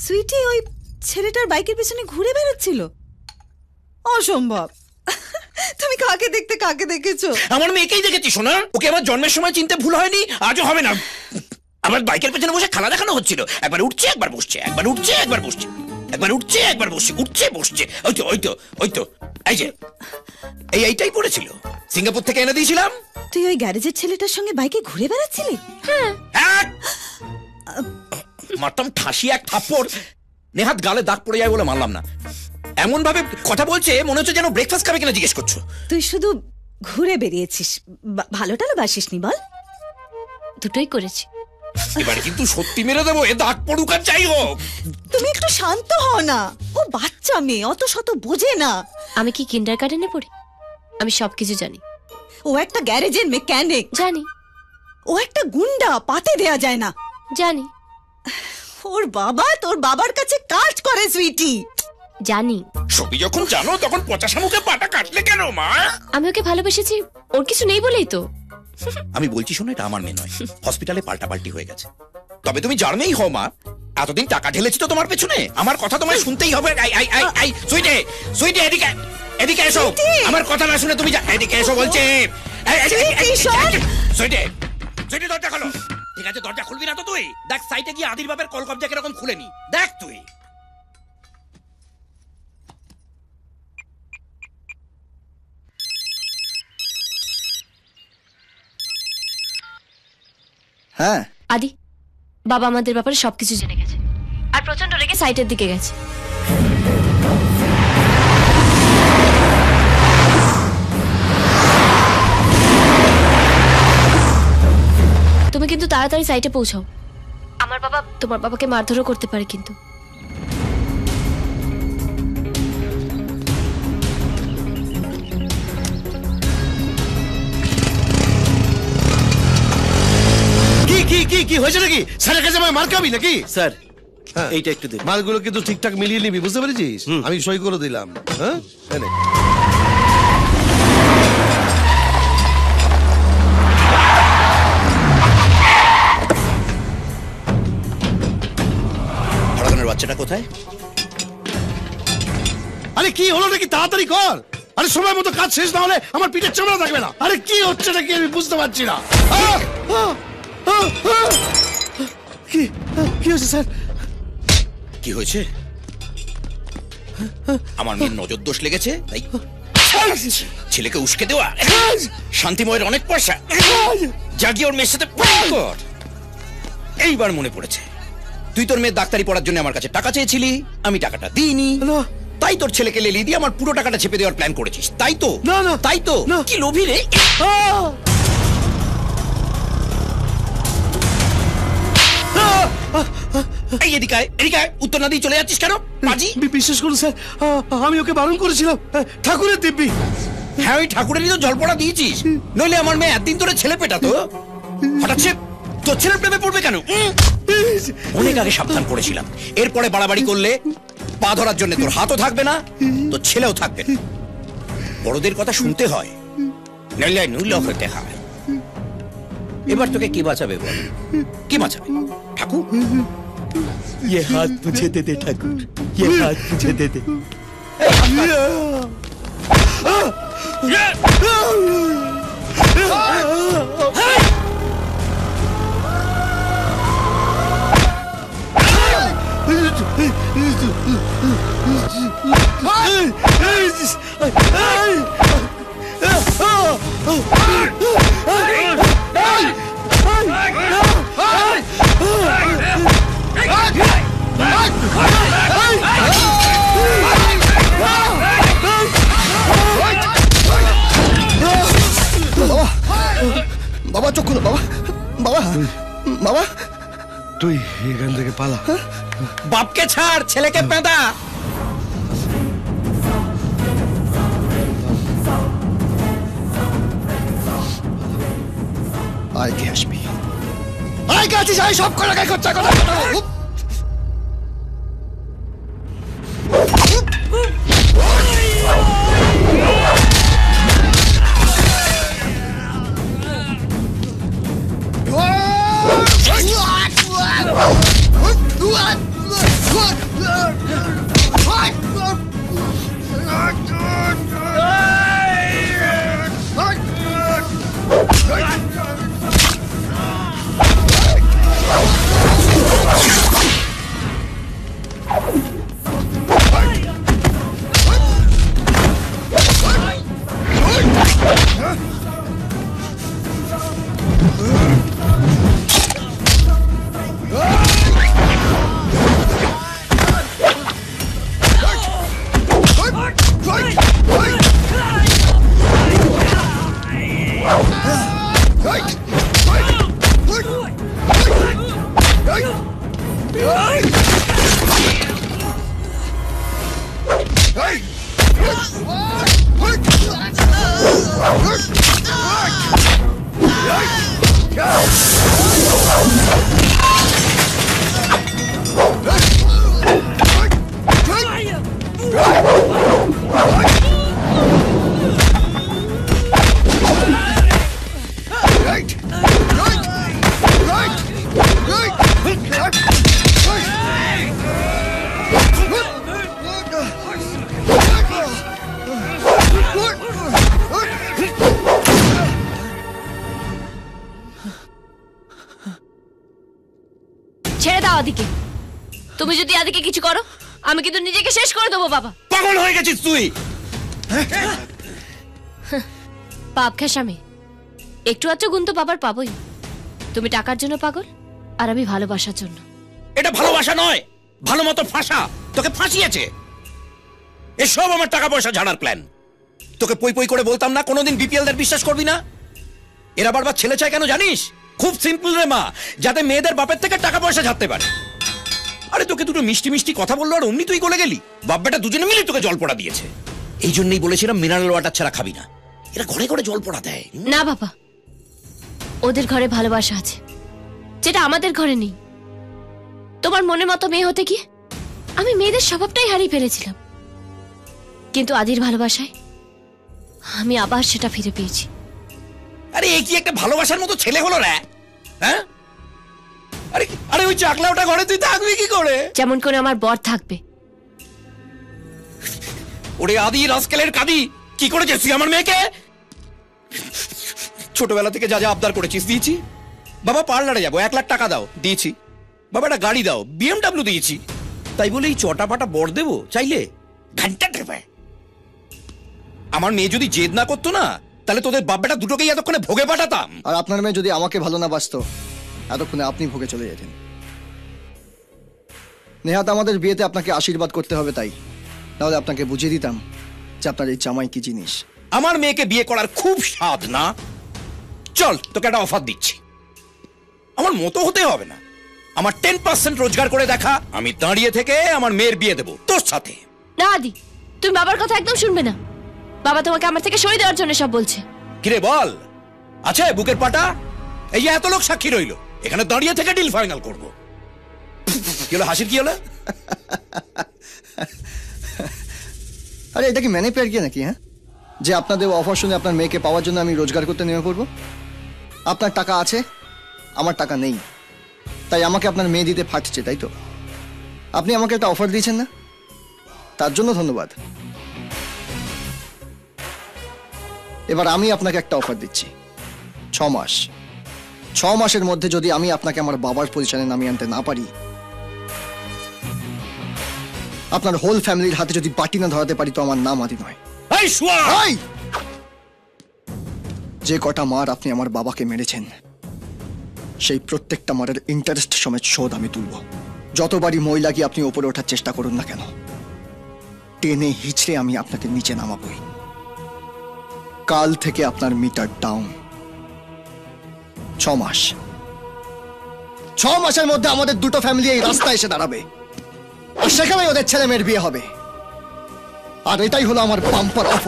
সুইটি ওই ছেলেটার বাইকের পেছনে ঘুরে বেড়াচ্ছিল? অসম্ভব। তুমি কাকে দেখতে কাকে দেখেছো? আমার মেয়েকেই দেখেছি সোনা। ওকে আমার জন্মের সময় চিনতে ভুল হয়নি, আজও হবে না। আমার বাইকের পেছনে বসে খেলা দেখানো হচ্ছিল। একবার উঠছে একবার বসছে, একবার উঠছে একবার বসছে, একবার উঠছে একবার বসছে, উঠছে বসছে। ওই তো ওই তো ওই তো এই যে এইটাই পড়েছিল, সিঙ্গাপুর থেকে এনে দিয়েছিলাম। তুই ওই গ্যারেজের ছেলেটার সঙ্গে বাইকে ঘুরে বেড়াচ্ছিলি? হ্যাঁ। মারতাম ঠাসি এক থাপ্পড়, নেহাত গালে দাগ পড়ে যায় বলে মারলাম না। এমন ভাবে কথা বলছে মনে হচ্ছে যেন ব্রেকফাস্ট খাবে কিনা জিজ্ঞেস করছো। তুই শুধু ঘুরে বেরিয়েছিস, ভালো টালো বাসিসনি বল? দুটোই করেছি। এবারে কিন্তু সত্যি মেরে দেবো, এ দাগ পড়ুক আর যাই হোক। তুমি একটু শান্ত হও না, ও বাচ্চা মেয়ে, অত শত বোঝে না। আমি কি কিন্ডারগার্টেনে পড়ি? আমি সবকিছু জানি। ও একটা গ্যারেজের মেকানিক। জানি। ও একটা গুন্ডা, পাতে দেয়া যায় না। জানি। ওর বাবা তোর বাবার কাছে কাজ করে সুইটি। জানি। সবই যখন জানো তখন পচাশা মুখে পাটা কাটলে কেন মা? আমি ওকে ভালোবেসেছি, ওর কিছু নেই বলেই তো। আমি বলছি শোনো, এটা আমার মেয়ে নয়, হসপিটালে পাল্টাপাল্টি হয়ে গেছে। তবে তুমি যার মেয়েই হও মা, এতদিন টাকা ঢেলেছি তো তোমার পেছনে, আমার কথা তোমায় শুনতেই হবে। সুইটে সুইটে এদিকে এদিকে এসো। আমার কথা না শুনে তুমি এদিকে এসো বলছি। সুইটে সুইটে দরজা খোলো। ঠিক আছে, দরজা খুলবি না তো তুই? দেখ সাইটে গিয়ে আদির বাপের কল কবজা কিরকম খুলে নি, দেখ তুই। হ্যাঁ আদি, বাবা আমাদের ব্যাপারে সবকিছু জেনে গেছে আর প্রচন্ড রেগে সাইটের দিকে গেছে। তুমি কিন্তু তাড়াতাড়ি সাইটে পৌঁছাও। আমার বাবা তোমার বাবাকে মারধরও করতে পারে কিন্তু। কি হয়েছে নাকি? স্যারের কাছে আমায় মার খাবি নাকি? স্যার, এইটা একটু দিন। মালগুলো কিন্তু ঠিকঠাক মিলিয়ে নিবি, বুঝতে পেরেছিস? আমি সই করে দিলাম। হ্যাঁ, বাচ্চাটা কোথায়? আরে কি হলো নাকি? তাড়াতাড়ি কর। আরে সময় মতো কাজ শেষ না হলে আমার পিঠের চামড়া থাকবে না। আরে কি হচ্ছে নাকি আমি বুঝতে পারছি না। কি হয়েছে স্যার? কি হয়েছে? আমার মেয়ের নজর দোষ লেগেছে তাই ছেলেকে উস্কে দেওয়া? শান্তিময়ের অনেক পয়সা জাগিয়ে ওর মেয়ের সাথে কর। এইবার মনে পড়েছে, তুই তোর মেয়ের ডাক্তারি পড়ার জন্য আমার কাছে টাকা চেয়েছিলি, আমি টাকাটা দিইনি। তাই তোর ছেলেকে লেলিয়ে দিয়ে আমার পুরো টাকাটা চেপে দেওয়ার প্ল্যান করেছিস, তাই তো? না তাই তো? কি লোভী রে। এই এদিকে এদিকে, উত্তর না দিয়ে চলে যাচ্ছিস কেন? মাঝি বিশ্বাস করুন স্যার, আমি ওকে বারণ করেছিলাম। ঠাকুরের দিব্যি। হ্যাঁ, ওই ঠাকুরেরই তো জলপড়া দিয়েছিস, নইলে আমার মেয়ে একদিন ধরে ছেলে পেটাতো। হঠাৎ তোর ছেলের প্রেমে পড়বে কেন? অনেক আগে সাবধান করেছিলাম, এরপরে বাড়াবাড়ি করলে পা ধরার জন্য তোর হাতও থাকবে না, তোর ছেলেও থাকবে না। বড়দের কথা শুনতে হয়, নইলে নইল হতে হয়। এবার তোকে কি বাঁচাবে বল? কি বাঁচাবে? ঠাকুর? ये हाथ मुझे दे दे ठाकुर, ये हाथ मुझे दे दे। বাবা চোখ খুলো। বাবা বাবা বাবা, তুই এখান থেকে পালা। বাপকে ছাড়, ছেলেকে পেঁদা। আয় কে আসবি? আয় কে আছিস? আয়, সব করে খরচা কথা। ছেড়ে দাও আদিকে। তুমি যদি আদিকে কিছু করো আমি কিন্তু নিজেকে শেষ করে দেবো বাবা। পাগল হয়ে গেছিস তুই? পাপ খেসামে একটু আধটু গুণ তো বাবার পাবোই। তুমি টাকার জন্য পাগল আর আমি ভালোবাসার জন্য। এটা ভালোবাসা নয়, ভালো মতো ফাঁসা। তোকে ফাঁসিয়েছে। এসব আমার টাকা পয়সা ঝাড়ার প্ল্যান। তোকে পই পই করে বলতাম না কোনোদিন বিপিএলদের বিশ্বাস করবি না। এরা বারবার ছেলে চায় কেন জানিস? খুব সিম্পল রে মা, যাতে মেয়েদের বাপের থেকে টাকা পয়সা ঝাড়তে পারে। আরে তোকে দুটো মিষ্টি মিষ্টি কথা বললো আর অমনি তুই গলে গেলি। বাপ বেটা দুজনে মিলে তোকে জল পড়া দিয়েছে। এই জন্যই বলেছিলাম মিনারেল ওয়াটার ছাড়া খাবি না। এরা ঘরে ঘরে জল পড়া দেয়। না বাবা, ওদের ঘরে ভালোবাসা আছে যেটা আমাদের ঘরে নেই। তোমার মনের মতো মেয়ে হতে গিয়ে আমি মেয়েদের স্বভাবটাই হারিয়ে ফেলেছিলাম, কিন্তু আদির ভালোবাসায় আমি আবার সেটা ফিরে পেয়েছি। আরে এ কি একটা ভালোবাসার মতো ছেলে হলো রে? হ্যাঁ, আরে আরে ওই চাকলা ওটা ঘরে তুই থাকবি কি করে? যেমন করে আমার বর থাকবে। ওরে আদি রাস্কেলের কাদি, কি করেছিস তুই আমার মেয়েকে? ছোটবেলা থেকে যা যা আবদার করেছিস দিয়েছি। বাবা পার্লারে যাবো, 1 লাখ টাকা দাও, দিয়েছি। বাবা একটা গাড়ি দাও, BMW দিয়েছি। তাই বলে এই চটা পাটা বর দেবো চাইলে? ঘন্টা টেপায়। আমার মেয়ে যদি জেদ না করতো না, তাহলে তোদের বাপ বেটা দুটোকেই এতক্ষণে ভোগে পাঠাতাম। আর আপনার মেয়ে যদি আমাকে ভালো না বাসতো, এতক্ষণে আপনি ভোগে চলে যেতেন। নেহাত আমাদের বিয়েতে আপনাকে আশীর্বাদ করতে হবে, তাই নাহলে আপনাকে বুঝিয়ে দিতাম যে আপনার এই জামাই কি জিনিস। আমার মেয়েকে বিয়ে করার খুব স্বাদ না? চল তোকে একটা অফার দিচ্ছি। আমার মতো হতে হবে না, আমার 10% রোজগার করে দেখা। আমি দাঁড়িয়ে থেকে আমার মেয়ের বিয়ে দেবো তোর সাথে। না আদি, তুমি বাবার কথা একদম শুনবে না। বাবা তোমাকে আমার থেকে সরিয়ে দেওয়ার জন্য সব বলছে। কিরে বল, আছে বুকের পাটা? এই যে এত লোক সাক্ষী রইলো, এখানে দাঁড়িয়ে থেকে ডিল ফাইনাল করবো। কি হলো, হাসির কি হলো? আরে এটা কি ম্যানে পেয়ার গিয়ে নাকি? হ্যাঁ, যে আপনাদের অফার শুনে আপনার মেয়েকে পাওয়ার জন্য আমি রোজগার করতে নেমে পড়বো? আপনার টাকা আছে, আমার টাকা নেই, তাই আমাকে আপনার মেয়ে দিতে ফাটছে, তাই তো? আপনি আমাকে একটা অফার দিয়েছেন না, তার জন্য ধন্যবাদ। এবার আমি আপনাকে একটা অফার দিচ্ছি। 6 মাস। 6 মাসের মধ্যে যদি আমি আপনাকে আমার বাবার পজিশনে নামিয়ে আনতে না পারি, আপনার হোল ফ্যামিলির হাতে যদি বাটি না ধরাতে পারি, তো আমার নাম আদি নয়। এই শুয়া! এই! যে কটা মার আপনি আমার বাবাকে মেরেছেন, সেই প্রত্যেকটা মারের ইন্টারেস্ট সমেত শোধ আমি তুলব। যতবারই মই লাগিয়ে আপনি ওপরে ওঠার চেষ্টা করুন না কেন, টেনে হিচড়ে আমি আপনাকে নিচে নামাবই। কাল থেকে আপনার মিটার ডাউন। 6 মাস। 6 মাসের মধ্যে আমাদের দুটো ফ্যামিলি এই রাস্তায় এসে দাঁড়াবে, আর সেখানে ওদের ছেলে মেয়ের বিয়ে হবে। আর এটাই হলো আমার বাম্পার অফার।